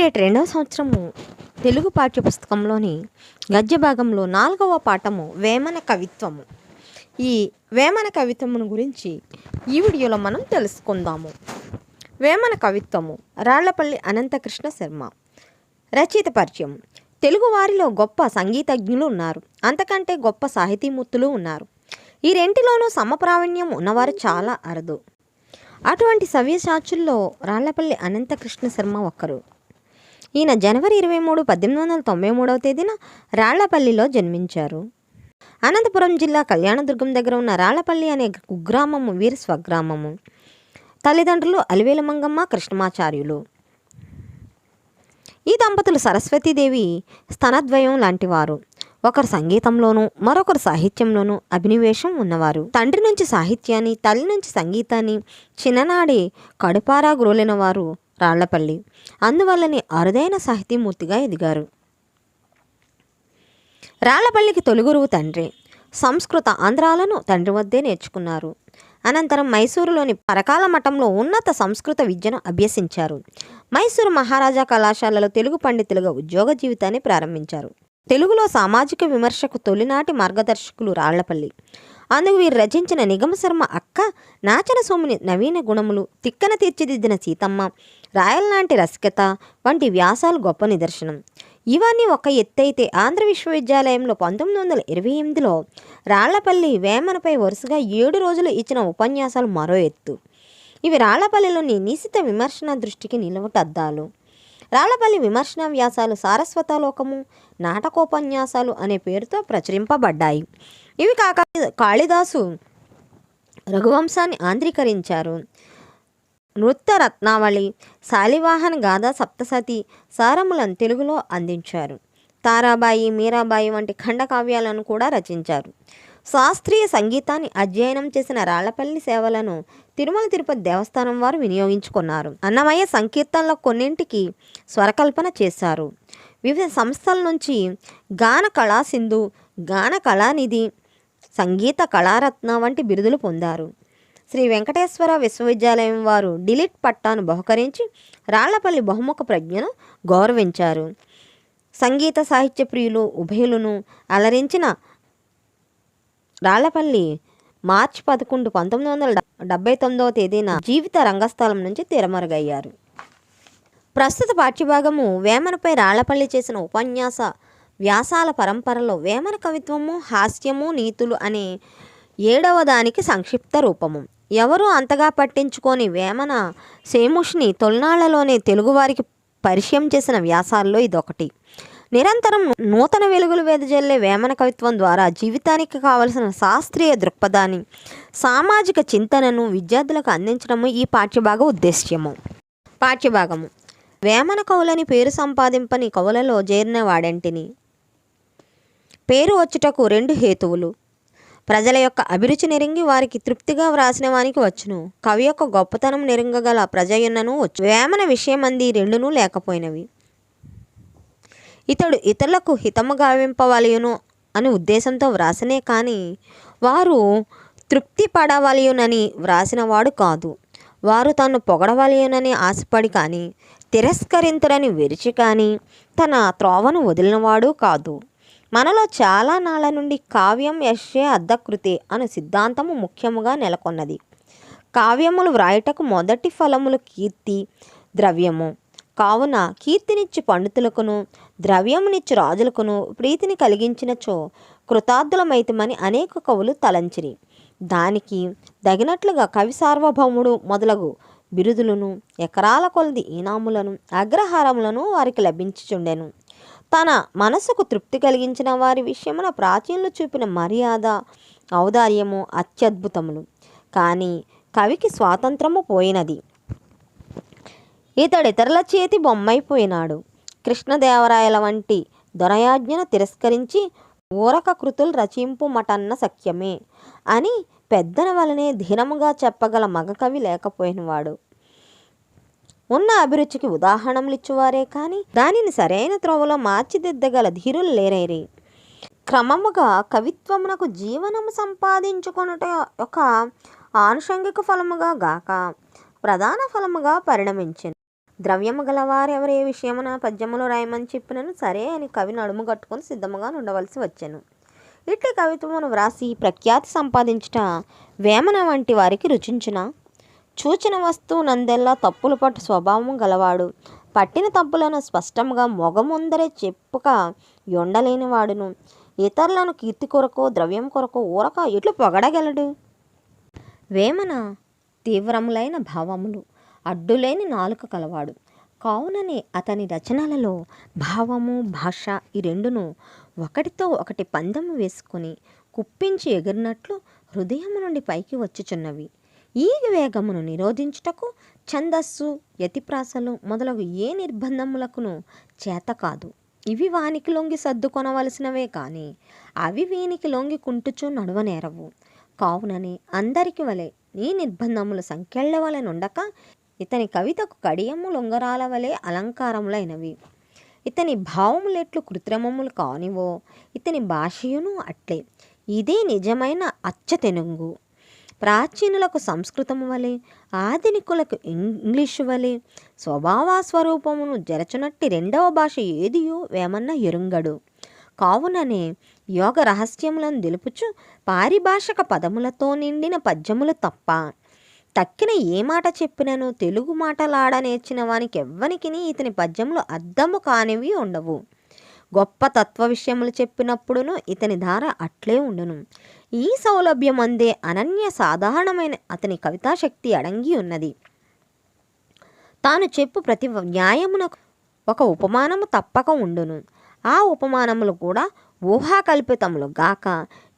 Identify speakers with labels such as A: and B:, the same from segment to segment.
A: Intermediate 2వ సంవత్సరము తెలుగు పాఠ్యపుస్తకంలోని గద్య భాగంలో 4వ పాఠము వేమన కవిత్వము. ఈ వేమన కవిత్వమును గురించి ఈ వీడియోలో మనం తెలుసుకుందాము. వేమన కవిత్వము రాళ్లపల్లి అనంతకృష్ణ శర్మ. రచయిత పరిచయం. తెలుగు వారిలో గొప్ప సంగీతజ్ఞులు ఉన్నారు, అంతకంటే గొప్ప సాహితీమూర్తులు ఉన్నారు. ఈ రెంటిలోనూ సమప్రావీణ్యం ఉన్నవారు చాలా అరుదు. అటువంటి సవ్యసాచుల్లో రాళ్లపల్లి అనంతకృష్ణ శర్మ ఒకరు. ఈయన జనవరి 23, 1893వ తేదీన రాళ్లపల్లిలో జన్మించారు. అనంతపురం జిల్లా కళ్యాణదుర్గం దగ్గర ఉన్న రాళ్లపల్లి అనే కుగ్రామము వీరి స్వగ్రామము. తల్లిదండ్రులు అలివేలు మంగమ్మ, కృష్ణమాచార్యులు. ఈ దంపతులు సరస్వతీదేవి స్తనద్వయం లాంటివారు. ఒకరు సంగీతంలోనూ మరొకరు సాహిత్యంలోనూ అభినివేశం ఉన్నవారు. తండ్రి నుంచి సాహిత్యాన్ని, తల్లి నుంచి సంగీతాన్ని చిన్ననాడే కడుపారా గ్రోలిన వారు రాళ్లపల్లి. అందువల్లనే అరుదైన సాహితీమూర్తిగా ఎదిగారు. రాళ్లపల్లికి తొలి గురువు తండ్రి. సంస్కృత ఆంధ్రాలను తండ్రి వద్దే నేర్చుకున్నారు. అనంతరం మైసూరులోని పరకాల మఠంలో ఉన్నత సంస్కృత విద్యను అభ్యసించారు. మైసూరు మహారాజా కళాశాలలో తెలుగు పండితులుగా ఉద్యోగ జీవితాన్ని ప్రారంభించారు. తెలుగులో సామాజిక విమర్శకు తొలినాటి మార్గదర్శకులు రాళ్లపల్లి. అందుకు వీరు రచించిన నిగమశర్మ అక్క, నాచన సోముని నవీన గుణములు, తిక్కన తీర్చిదిద్దిన సీతమ్మ, రాయల్లాంటి రసికత వంటి వ్యాసాలు గొప్ప నిదర్శనం. ఇవన్నీ ఒక ఎత్తైతే ఆంధ్ర విశ్వవిద్యాలయంలో 1928లో రాళ్లపల్లి వేమనపై వరుసగా 7 రోజులు ఇచ్చిన ఉపన్యాసాలు మరో ఎత్తు. ఇవి రాళ్లపల్లిలోని నిశిత విమర్శన దృష్టికి నిలువటద్దాలు. రాళ్లపల్లి విమర్శన వ్యాసాలు సారస్వతాలోకము, నాటకోపన్యాసాలు అనే పేరుతో ప్రచురింపబడ్డాయి. ఇవి కాక కాళిదాసు రఘువంశాన్ని ఆంధ్రీకరించారు. నృత్య రత్నావళి, శాలివాహన గాథ, సప్తసతి సారములను తెలుగులో అందించారు. తారాబాయి, మీరాబాయి వంటి ఖండకావ్యాలను కూడా రచించారు. శాస్త్రీయ సంగీతాన్ని అధ్యయనం చేసిన రాళ్లపల్లి సేవలను తిరుమల తిరుపతి దేవస్థానం వారు వినియోగించుకున్నారు. అన్నమయ్య సంకీర్తనల కొన్నింటికి స్వరకల్పన చేశారు. వివిధ సంస్థల నుంచి గాన కళాసింధు, గాన కళానిధి, సంగీత కళారత్న వంటి బిరుదులు పొందారు. శ్రీ వెంకటేశ్వర విశ్వవిద్యాలయం వారు డిలిట్ పట్టాను బహుకరించి రాళ్లపల్లి బహుముఖ ప్రజ్ఞను గౌరవించారు. సంగీత సాహిత్య ప్రియులు ఉభయులను అలరించిన రాళ్లపల్లి మార్చి 11, 1979వ తేదీన జీవిత రంగస్థలం నుంచి తెరమరుగయ్యారు. ప్రస్తుత పాఠ్యభాగము వేమనపై రాళ్లపల్లి చేసిన ఉపన్యాస వ్యాసాల పరంపరలో వేమన కవిత్వము, హాస్యము, నీతులు అనే 7వ దానికి సంక్షిప్త రూపము. ఎవరూ అంతగా పట్టించుకొని వేమన సేముష్ని తొలినాళ్లలోనే తెలుగువారికి పరిచయం చేసిన వ్యాసాల్లో ఇదొకటి. నిరంతరం నూతన వెలుగులు వెదజల్లే వేమన కవిత్వం ద్వారా జీవితానికి కావలసిన శాస్త్రీయ దృక్పథాన్ని, సామాజిక చింతనను విద్యార్థులకు అందించడము ఈ పాఠ్యభాగ ఉద్దేశ్యము. పాఠ్యభాగము. వేమన కవులని పేరు సంపాదింపని కవులలో చేరిన వాడంటిని. పేరు వచ్చుటకు 2 హేతువులు. ప్రజల యొక్క అభిరుచి నెరింగి వారికి తృప్తిగా వ్రాసిన వానికి వచ్చును. కవి యొక్క గొప్పతనం నెరింగగల ప్రజయున్నను వచ్చు. వేమన విషయమంది రెండునూ లేకపోయినవి. ఇతడు ఇతరులకు హితము గావింపవలయును అని ఉద్దేశంతో వ్రాసనే కానీ వారు తృప్తి పడవలయునని వ్రాసినవాడు కాదు. వారు తను పొగడవలయునని ఆశపడి కానీ, తిరస్కరించరని విరిచి కానీ తన త్రోవను వదిలినవాడు కాదు. మనలో చాలా నాళ్ల నుండి కావ్యం యశ్యే అర్ధకృతే అను సిద్ధాంతము ముఖ్యముగా నెలకొన్నది. కావ్యములు వ్రాయుటకు మొదటి ఫలములు కీర్తి, ద్రవ్యము. కావున కీర్తినిచ్చి పండితులకును, ద్రవ్యమునిచ్చి రాజులకును ప్రీతిని కలిగించినచో కృతార్థులమైతమని అనేక కవులు తలంచిరి. దానికి తగినట్లుగా కవి సార్వభౌముడు మొదలగు బిరుదులను, ఎకరాల కొలది ఈనాములను, అగ్రహారములను వారికి లభించుచుండెను. తన మనసుకు తృప్తి కలిగించిన వారి విషయమున ప్రాచీనులు చూపిన మర్యాద, ఔదార్యము అత్యద్భుతములు. కానీ కవికి స్వాతంత్రము పోయినది. ఇతడితరుల చేతి బొమ్మైపోయినాడు. కృష్ణదేవరాయల వంటి దొరయాజ్ఞను తిరస్కరించి ఊరక కృతులు రచింపుమటన్న సఖ్యమే అని పెద్దన వలనే ధీరముగా చెప్పగల మగకవి లేకపోయినవాడు. ఉన్న అభిరుచికి ఉదాహరణలిచ్చువారే కానీ దానిని సరైన త్రోవలో మార్చిదిద్దగల ధీరులు లేరైరి. క్రమముగా కవిత్వమునకు జీవనము సంపాదించుకొనుట ఒక ఆనుషంగిక ఫలముగా గాక ప్రధాన ఫలముగా పరిణమించింది. ద్రవ్యము గలవారెవరే విషయమున పద్యములో రాయమని చెప్పినను సరే అని కవి నడుము కట్టుకొని సిద్ధముగా ఉండవలసి వచ్చెను. ఇట్టి కవిత్వమును వ్రాసి ప్రఖ్యాతి సంపాదించుట వేమన వంటి వారికి రుచించున. చూచిన వస్తువు నందెల్లా తప్పులు పట్టు స్వభావము గలవాడు, పట్టిన తప్పులను స్పష్టంగా మొగముందరే చెప్పుక ఉండలేనివాడును, ఇతరులను కీర్తి కొరకు ద్రవ్యం కొరకు ఊరక ఇట్లు పొగడగలడు. వేమన తీవ్రములైన భావములు, అడ్డులేని నాలుక కలవాడు. కావుననే అతని రచనలలో భావము భాష ఈ రెండును ఒకటితో ఒకటి పందెము వేసుకొని కుప్పించి ఎగిరినట్లు హృదయము నుండి పైకి వచ్చుచున్నవి. ఈ వేగమును నిరోధించుటకు ఛందస్సు యతిప్రాసలు మొదలగు ఏ నిర్బంధములకును చేత కాదు. ఇవి వానికి లొంగి సర్దుకొనవలసినవే కానీ అవి వీనికి లొంగి కుంటుచూ నడవనేరవు. కావునని అందరికి వలె ఈ నిర్బంధములు సంఖ్యల వలె నుండక ఇతని కవితకు కడియము లొంగరాల వలె అలంకారములైనవి. ఇతని భావములెట్లు కృత్రిమములు కానివో ఇతని భాషయును అట్లే. ఇదే నిజమైన అచ్చ తెనుగు. ప్రాచీనులకు సంస్కృతము వలె ఆధునికులకు ఇంగ్లీషు వలె స్వభావస్వరూపమును జరచునట్టి రెండవ భాష ఏదియో వేమన్న ఎరుంగడు. కావుననే యోగ రహస్యములను తెలుపుచు పారిభాషక పదములతో నిండిన పద్యములు తప్ప తక్కిన ఏ మాట చెప్పినను తెలుగు మాటలాడ నేర్చిన వానికి ఎవ్వనికి ఇతని పద్యములు అర్థము కానివి ఉండవు. గొప్ప తత్వ విషయములు చెప్పినప్పుడును ఇతని ధార అట్లే ఉండును. ఈ సౌలభ్యం అందే అనన్య సాధారణమైన అతని కవితాశక్తి అడంగి ఉన్నది. తాను చెప్పు ప్రతి న్యాయమునకు ఒక ఉపమానము తప్పక ఉండును. ఆ ఉపమానములు కూడా ఊహాకల్పితములు గాక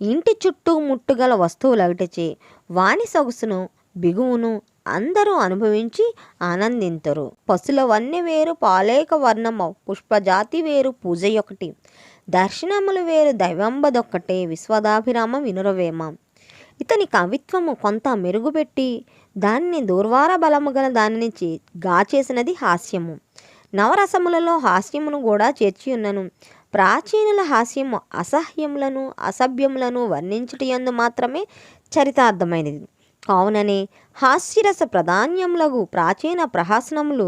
A: ఇంటి చుట్టూ ముట్టుగల వస్తువులవిటచే వాని సొగసును బిగువును అందరూ అనుభవించి ఆనందింతురు. పశుల వన్నె వేరు పాలేక వర్ణమ, పుష్పజాతి వేరు పూజయొకటి, దర్శనములు వేరు దైవంబదొక్కటే, విశ్వదాభిరామ వినురవేమ. ఇతని కవిత్వము కొంత మెరుగుపెట్టి దానిని దూర్వార బలము గల దానిని గాచేసినది హాస్యము. నవరసములలో హాస్యమును కూడా చేర్చి ఉన్నను. ప్రాచీనుల హాస్యము అసహ్యములను అసభ్యములను వర్ణించుటయందు మాత్రమే చరితార్థమైనది. కావుననే హాస్యరస ప్రాధాన్యములగు ప్రాచీన ప్రహసనములు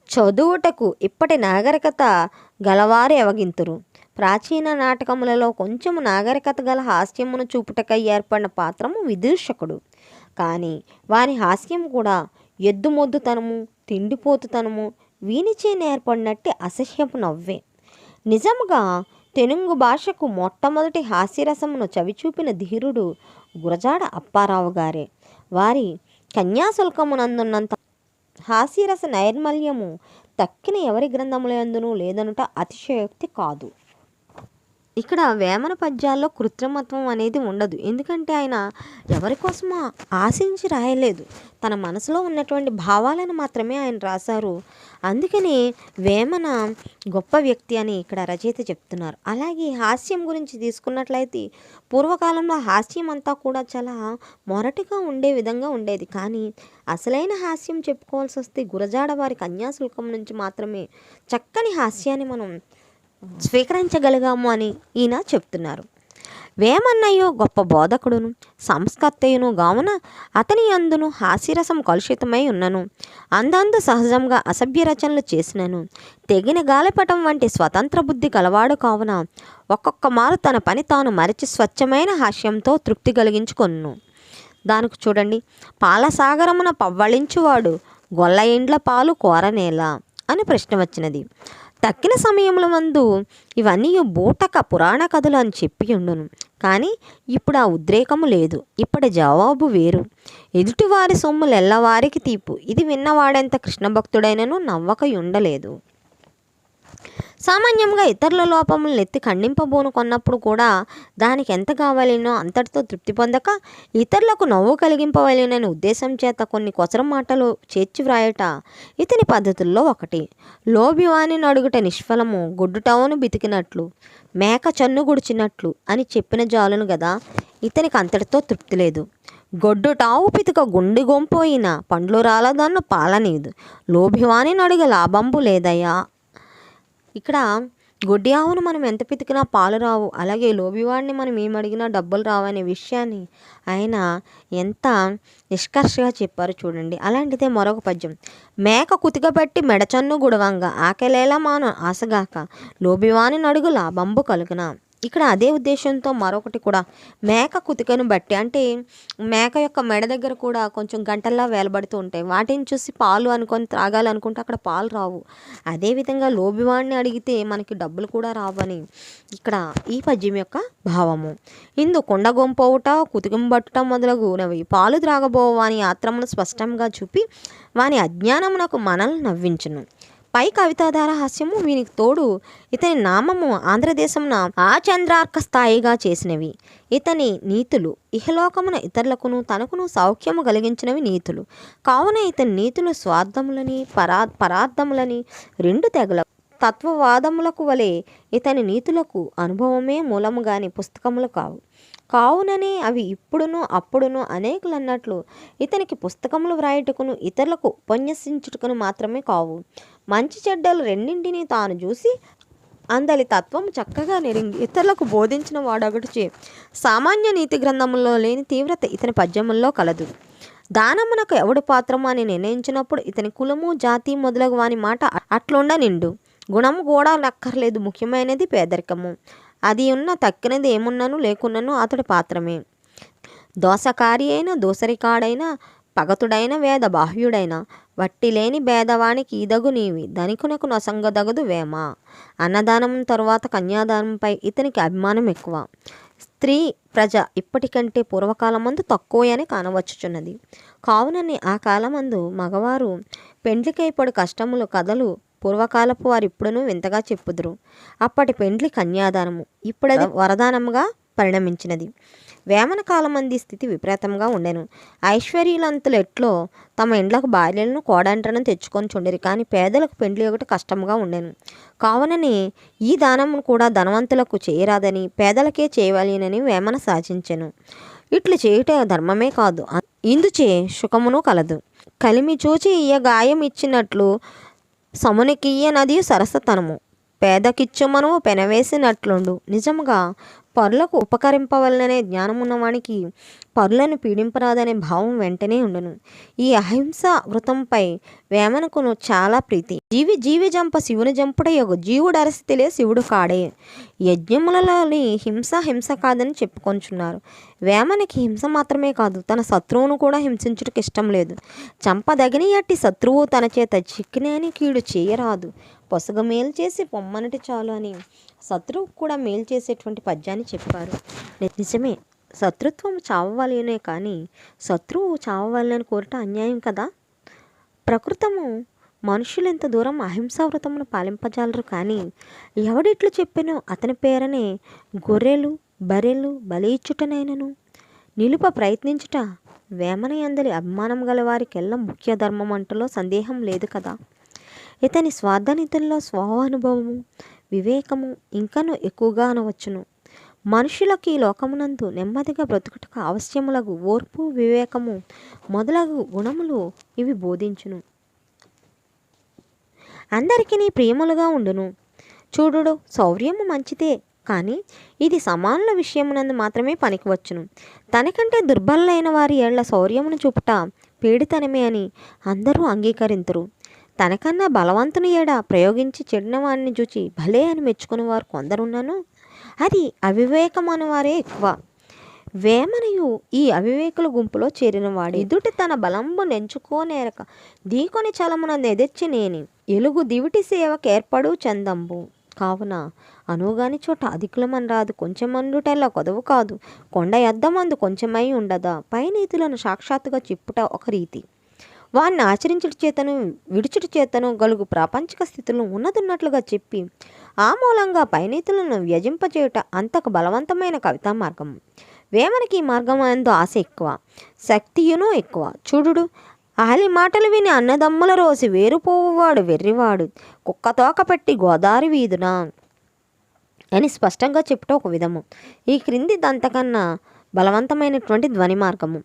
A: చదువుటకు ఇప్పటి నాగరికత గలవారే అవగింతురు. ప్రాచీన నాటకములలో కొంచెము నాగరికత గల హాస్యమును చూపుటకై ఏర్పడిన పాత్రము విదూషకుడు. కానీ వారి హాస్యం కూడా ఎద్దుమొద్దుతనము తిండిపోతుతనము వీనిచే నేర్పడినట్టే అసహ్యపు నవ్వే. నిజముగా తెలుగు భాషకు మొట్టమొదటి హాస్యరసమును చవిచూపిన ధీరుడు గురజాడ అప్పారావు గారే. వారి కన్యాశుల్కమునందున్నంత హాస్యరస నైర్మల్యము తక్కిన ఎవరి గ్రంథములందునూ లేదనుట అతిశయోక్తి కాదు. ఇక్కడ వేమన పద్యాల్లో కృత్రిమత్వం అనేది ఉండదు. ఎందుకంటే ఆయన ఎవరి కోసమో ఆశించి రాయలేదు, తన మనసులో ఉన్నటువంటి భావాలను మాత్రమే ఆయన రాశారు. అందుకని వేమన గొప్ప వ్యక్తి అని ఇక్కడ రచయిత చెప్తున్నారు. అలాగే హాస్యం గురించి తీసుకున్నట్లయితే పూర్వకాలంలో హాస్యం అంతా కూడా చాలా మొరటుగా ఉండే విధంగా ఉండేది. కానీ అసలైన హాస్యం చెప్పుకోవాల్సి వస్తే గురజాడ వారి కన్యాశుల్కం నుంచి మాత్రమే చక్కని హాస్యాన్ని మనం స్వీకరించగలిగాము అని ఈయన చెప్తున్నారు. వేమన్నయ్య గొప్ప బోధకుడును సంస్కర్తయును గావున అతని అందును హాస్యరసం కలుషితమై ఉన్నను. అందందు సహజంగా అసభ్య రచనలు చేసినను తెగిన గాలిపటం వంటి స్వతంత్ర బుద్ధి కలవాడు కావున ఒక్కొక్క మారు తన పని తాను మరిచి స్వచ్ఛమైన హాస్యంతో తృప్తి కలిగించుకొను. దానికి చూడండి, పాలసాగరమున పవ్వళించువాడు గొల్ల ఇండ్ల పాలు కోరనేలా అని ప్రశ్న వచ్చినది. తక్కిన సమయముల మందు ఇవన్నీ బూటక పురాణ కథలు అని చెప్పి ఉండును. కానీ ఇప్పుడు ఆ ఉద్రేకము లేదు. ఇప్పటి జవాబు వేరు. ఎదుటివారి సొమ్ములు ఎల్లవారికి తీపు. ఇది విన్నవాడెంత కృష్ణభక్తుడైనను నవ్వక ఉండలేదు. సామాన్యంగా ఇతరుల లోపములను ఎత్తి ఖండింపబోను కొన్నప్పుడు కూడా దానికి ఎంత కావాలినో అంతటితో తృప్తి పొందక ఇతరులకు నవ్వు కలిగింపవలెనని ఉద్దేశం చేత కొన్ని కొసర మాటలు చేర్చి వ్రాయట ఇతని పద్ధతుల్లో ఒకటి. లోబివాని నడుగుట నిష్ఫలము, గొడ్డుటవును బితికినట్లు, మేక చన్ను గుడిచినట్లు అని చెప్పిన జాలును గదా. ఇతనికి అంతటితో తృప్తి లేదు. గొడ్డుటావు పితుక గుండి గొంపోయిన పండ్లు రాలదన్ను పాలనీదు, లోభివాని నడుగ లాభంబు లేదయ్యా. ఇక్కడ గుడ్డి ఆవును మనం ఎంత పితికినా పాలు రావు, అలాగే లోబివాడిని మనం ఏమడిగినా డబ్బులు రావనే విషయాన్ని ఆయన ఎంత నిష్కర్షగా చెప్పారు చూడండి. అలాంటిదే మరొక పద్యం. మేక కుతికబట్టి మెడచన్ను గుడవంగా ఆకలేలా మాను ఆసగాక లోబివాని నడుగు లాభంబు కలుగున. ఇక్కడ అదే ఉద్దేశంతో మరొకటి కూడా మేక కుతికను బట్టి, అంటే మేక యొక్క మెడ దగ్గర కూడా కొంచెం గంటల్లా వేలబడుతూ ఉంటాయి. వాటిని చూసి పాలు అనుకొని త్రాగాలనుకుంటే అక్కడ పాలు రావు. అదేవిధంగా లోబివాడిని అడిగితే మనకి డబ్బులు కూడా రావని ఇక్కడ ఈ పద్యం యొక్క భావము. ఇందు కొండ గొంపవుట కుతికం బట్టుట మొదలగునవి పాలు త్రాగబోవాని ఆత్రమును స్పష్టంగా చూపి వాని అజ్ఞానమునకు మనల్ని నవ్వించును. పై కవితాధార హాస్యము వీనికి తోడు ఇతని నామము ఆంధ్రదేశమున ఆచంద్రార్క స్థాయిగా చేసినవి. ఇతని నీతులు ఇహలోకమున ఇతరులకును తనకును సౌఖ్యము కలిగించినవి నీతులు. కావున ఇతని నీతులు స్వార్థములని పరార్థములని రెండు తెగల తత్వవాదములకు వలె ఇతని నీతులకు అనుభవమే మూలము గాని పుస్తకములు కావు. కావుననే అవి ఇప్పుడును అప్పుడును అనేకులు అన్నట్లు ఇతనికి పుస్తకములు వ్రాయుటకును ఇతరులకు ఉపన్యసించుటకును మాత్రమే కావు. మంచి చెడ్డలు రెండింటినీ తాను చూసి అందలి తత్వము చక్కగా నెరింగి ఇతరులకు బోధించిన వాడొకటిచే సామాన్య నీతి గ్రంథముల్లో లేని తీవ్రత ఇతని పద్యముల్లో కలదు. దానమునకు ఎవడు పాత్రము అని నిర్ణయించినప్పుడు ఇతని కులము జాతి మొదలగు వాని మాట అట్లుండ నిండు. గుణము కూడా నక్కర్లేదు, ముఖ్యమైనది పేదరికము. అది ఉన్న తక్కినది ఏమున్నను లేకున్నను అతడి పాత్రమే. దోసకారి అయిన దోసరికాడైన పగతుడైన వేద బాహ్యుడైన వట్టి లేని భేదవానికి ఈదగు నీవి ధనికునకు నొసంగదగదు వేమ. అన్నదానం తరువాత కన్యాదానంపై ఇతనికి అభిమానం ఎక్కువ. స్త్రీ ప్రజ ఇప్పటికంటే పూర్వకాలమందు తక్కువని కానవచ్చుచున్నది. కావునని ఆ కాలమందు మగవారు పెండ్లికై పడు కష్టములు కథలు పూర్వకాలపు వారు ఇప్పుడును వింతగా చెప్పుదురు. అప్పటి పెండ్లి కన్యాదానము, ఇప్పుడది వరదానముగా పరిణమించినది. వేమన కాలమంది స్థితి విపరీతంగా ఉండెను. ఐశ్వర్యులంతులు ఎట్లో తమ ఇండ్లకు భార్యలను కోడంట్రను తెచ్చుకొని చుండిరి, కానీ పేదలకు పెండ్లి ఒకటి కష్టముగా ఉండెను. కావునని ఈ దానమును కూడా ధనవంతులకు చేయరాదని పేదలకే చేయవలెనని వేమన సాధించెను. ఇట్లు చేయుట ధర్మమే కాదు, ఇందుచే సుఖమును కలదు. కలిమి చూచి ఇయ్య గాయం ఇచ్చినట్లు సమునికియ్య నది సరసతనము పేదకిచ్చుమను పెనవేసినట్లుండు. నిజముగా పరులకు ఉపకరింపవలననే జ్ఞానమున్నవానికి పరులను పీడింపరాదనే భావం వెంటనే ఉండును. ఈ అహింస వృతంపై వేమనకును చాలా ప్రీతి. జీవి జంప శివుని జంపుట యొగ జీవుడు అరసితిలే శివుడు కాడే. యజ్ఞములలోని హింస కాదని చెప్పుకొంచున్నారు. వేమనకి హింస మాత్రమే కాదు, తన శత్రువును కూడా హింసించుటకు ఇష్టం లేదు. చంపదగిన అట్టి శత్రువు తన చేత చిక్కినేని కీడు చేయరాదు, పొసగ మేలు చేసి పొమ్మనటి చాలు అని శత్రువు కూడా మేలు చేసేటువంటి పద్యాన్ని చెప్పారు. నిజమే, శత్రుత్వం చావవాలనే కానీ శత్రువు చావవాలని కోరట అన్యాయం కదా. ప్రకృతము మనుషులు ఎంత దూరం అహింసావ్రతమును పాలింపజాలరు, కానీ ఎవడిట్లు చెప్పినో అతని పేరనే గొర్రెలు బర్రెలు బలియిచ్చుటనైనను నిలుప ప్రయత్నించుట వేమన యందలి అభిమానం గల వారికెల్లా ముఖ్య ధర్మం అంటలో సందేహం లేదు కదా. ఇతని స్వార్థనితుల్లో స్వానుభవము వివేకము ఇంకనూ ఎక్కువగా అనవచ్చును. మనుషులకు ఈ లోకమునందు నెమ్మదిగా బ్రతుకుటకు అవశ్యములకు ఓర్పు వివేకము మొదలగు గుణములు ఇవి బోధించును. అందరికీ నీ ప్రియములుగా ఉండును. చూడుడు శౌర్యము మంచిదే, కానీ ఇది సమానుల విషయమునందు మాత్రమే పనికివచ్చును. తనకంటే దుర్బలైన వారి ఏళ్ల శౌర్యమును చూపుట పీడితనమే అని అందరూ అంగీకరింతురు. తనకన్నా బలవంతుని ఏడ ప్రయోగించి చెడినవాడిని చూచి భలే అని మెచ్చుకుని వారు కొందరున్నను అది అవివేకం అనేవారే ఎక్కువ. వేమనయు ఈ అవివేకుల గుంపులో చేరినవాడు. ఎదుటి తన బలంబు నెంచుకోనేరక దీకొని చలమునందు ఎదెచ్చి నేని ఎలుగు దివిటి సేవకు ఏర్పడు చందంబు. కావున అనుగాని చోట అధికులమని రాదు, కొంచెమండుటెల్లా కొదవు కాదు, కొండ ఎద్దమందు కొంచెమై ఉండదా. పై నీతులను సాక్షాత్తుగా చెప్పుట ఒక రీతి, వారిని ఆచరించుట చేతను విడుచుట చేతను గలుగు ప్రాపంచిక స్థితులను ఉన్నదున్నట్లుగా చెప్పి ఆ మూలంగా పైనీతులను వ్యజింపచేయుట అంతకు బలవంతమైన కవితా మార్గం. వేమనకి ఈ మార్గం ఎందు ఆశ ఎక్కువ, శక్తియును ఎక్కువ. చూడుడు, ఆలి మాటలు విని అన్నదమ్ముల రోసి వేరుపోవువాడు వెర్రివాడు కుక్కతోక పెట్టి గోదావరి వీధున అని స్పష్టంగా చెప్పుట ఒక విధము. ఈ క్రింది దంతకన్నా బలవంతమైనటువంటి ధ్వని మార్గము.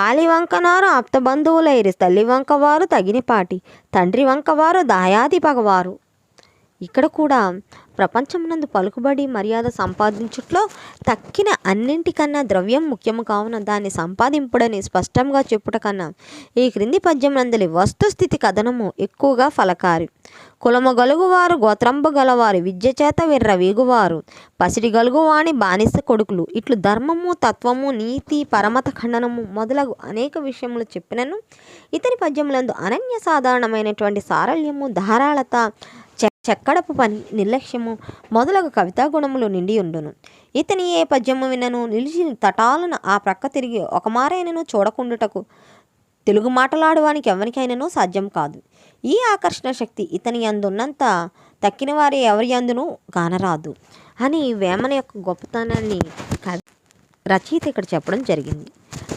A: ఆలి వంకనారు ఆప్త బంధువులైరి తల్లి వంకవారు తగినపాటి తండ్రి వంకవారు దాయాది పగవారు. ఇక్కడ కూడా ప్రపంచమునందు పలుకుబడి మర్యాద సంపాదించుట్లో తక్కిన అన్నింటికన్నా ద్రవ్యం ముఖ్యము కావున దాన్ని సంపాదింపుడని స్పష్టంగా చెప్పుట కన్నా ఈ క్రింది పద్యమునందలి వస్తుస్థితి కథనము ఎక్కువగా ఫలకారి. కులము గలుగువారు గోత్రంబు గలవారు విద్య చేత విర్ర వీగువారు పసిడి గలుగువాణి బానిస కొడుకులు ఇట్లు ధర్మము తత్వము నీతి పరమత ఖండనము మొదలగు అనేక విషయములు చెప్పినను ఇతని పద్యములందు అనన్య సాధారణమైనటువంటి సారళ్యము ధారాళత చెక్కడపు పని నిర్లక్ష్యము మొదలగు కవితా గుణములు నిండి ఉండును. ఇతని ఏ పద్యము వినను నిలిచి తటాలను ఆ ప్రక్క తిరిగి ఒక మారైనను చూడకుండుటకు తెలుగు మాటలాడువానికి ఎవరికైనానూ సాధ్యం కాదు. ఈ ఆకర్షణ శక్తి ఇతని అందున్నంత తక్కిన వారి ఎవరి అందునూ కానరాదు అని వేమన యొక్క గొప్పతనాన్ని రచయిత ఇక్కడ చెప్పడం జరిగింది.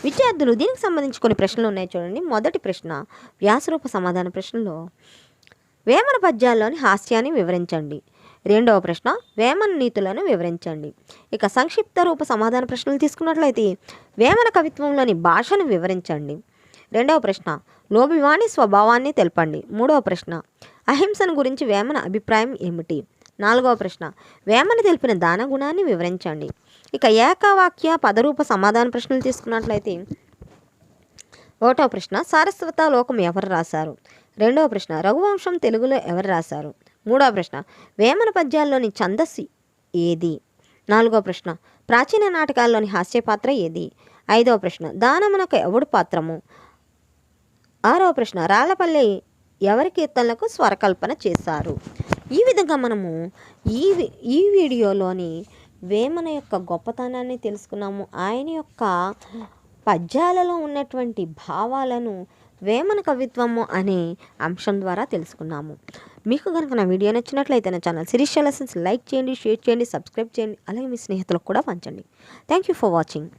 A: విద్యార్థులు దీనికి సంబంధించి కొన్ని ప్రశ్నలు ఉన్నాయి చూడండి. మొదటి ప్రశ్న వ్యాసరూప సమాధాన ప్రశ్నలో వేమన పద్యాల్లోని హాస్యాన్ని వివరించండి. రెండవ ప్రశ్న వేమన నీతులను వివరించండి. ఇక సంక్షిప్త రూప సమాధాన ప్రశ్నలు తీసుకున్నట్లయితే వేమన కవిత్వంలోని భాషను వివరించండి. రెండవ ప్రశ్న లోభివాణి స్వభావాన్ని తెలపండి. మూడవ ప్రశ్న అహింసను గురించి వేమన అభిప్రాయం ఏమిటి? నాలుగవ ప్రశ్న వేమన తెలిపిన దాన గుణాన్ని వివరించండి. ఇక ఏకవాక్య పదరూప సమాధాన ప్రశ్నలు తీసుకున్నట్లయితే ఒకటవ ప్రశ్న సారస్వత లోకం ఎవరు రాశారు? రెండవ ప్రశ్న రఘువంశం తెలుగులో ఎవరు రాశారు? మూడవ ప్రశ్న వేమన పద్యాల్లోని ఛందస్సు ఏది? నాలుగవ ప్రశ్న ప్రాచీన నాటకాల్లోని హాస్య పాత్ర ఏది? ఐదవ ప్రశ్న దానమునకు ఎవడు పాత్రము? ఆరవ ప్రశ్న రాళ్లపల్లి ఎవరి కీర్తనలకు స్వరకల్పన చేశారు? ఈ విధంగా మనము ఈ వీడియోలోని వేమన యొక్క గొప్పతనాన్ని తెలుసుకున్నాము. ఆయన యొక్క పద్యాలలో ఉన్నటువంటి భావాలను వేమన కవిత్వము అనే అంశం ద్వారా తెలుసుకున్నాము. మీకు కనుక నా వీడియో నచ్చినట్లయితే నా ఛానల్ శిరీష లెసన్స్ లైక్ చేయండి, షేర్ చేయండి, సబ్స్క్రైబ్ చేయండి, అలాగే మీ స్నేహితులకు కూడా పంచండి. Thank you for watching.